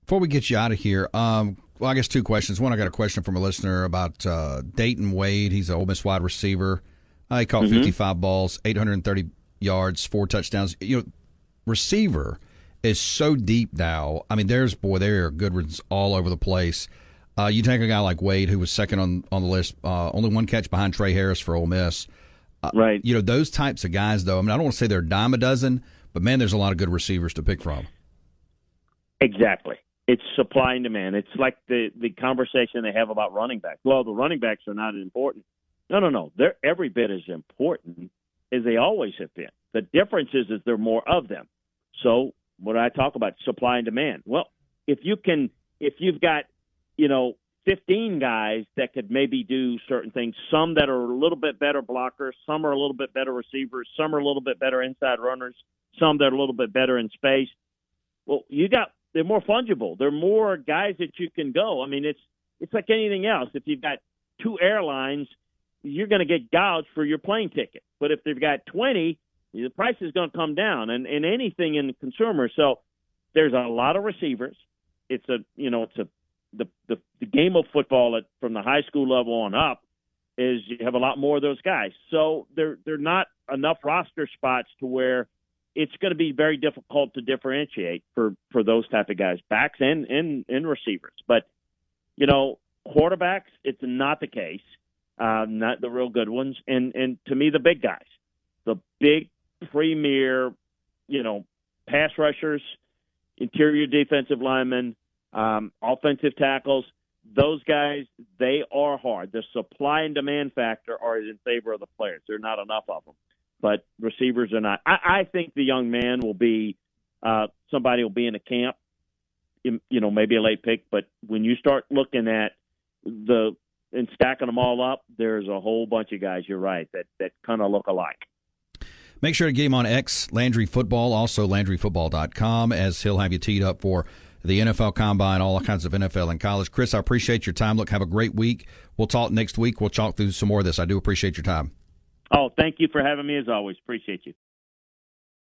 Before we get you out of here, well, I guess two questions. One, I got a question from a listener about Dayton Wade. He's an Ole Miss wide receiver. He caught 55 balls, 830 yards, 4 touchdowns. Receiver is so deep now. I mean, there are good ones all over the place. You take a guy like Wade, who was second on the list, only one catch behind Trey Harris for Ole Miss. Right. Those types of guys, though, I mean, I don't want to say they're a dime a dozen, but, man, there's a lot of good receivers to pick from. Exactly. It's supply and demand. It's like the conversation they have about running backs. Well, the running backs are not important. No. They're every bit as important as they always have been. The difference is there are more of them. So what I talk about, supply and demand. Well, if you've got, 15 guys that could maybe do certain things, some that are a little bit better blockers, some are a little bit better receivers, some are a little bit better inside runners, some that are a little bit better in space. Well, they're more fungible. There are more guys that you can go. I mean, it's like anything else. If you've got 2 airlines, you're going to get gouged for your plane ticket. But if they've got 20, the price is going to come down, and anything in the consumer. So there's a lot of receivers. The game of football from the high school level on up is you have a lot more of those guys. So they're not enough roster spots to where it's going to be very difficult to differentiate for those type of guys, backs and receivers. But, quarterbacks, it's not the case, not the real good ones. And to me, the big guys, the big premier, pass rushers, interior defensive linemen, offensive tackles, those guys, they are hard. The supply and demand factor are in favor of the players. There are not enough of them. But receivers are not. I think the young man will be somebody will be in a camp, maybe a late pick. But when you start looking at and stacking them all up, there's a whole bunch of guys, you're right, that kind of look alike. Make sure to get him on X, Landry Football, also LandryFootball.com, as he'll have you teed up for the NFL Combine, all kinds of NFL and college. Chris, I appreciate your time. Look, have a great week. We'll talk next week. We'll talk through some more of this. I do appreciate your time. Oh, thank you for having me as always. Appreciate you.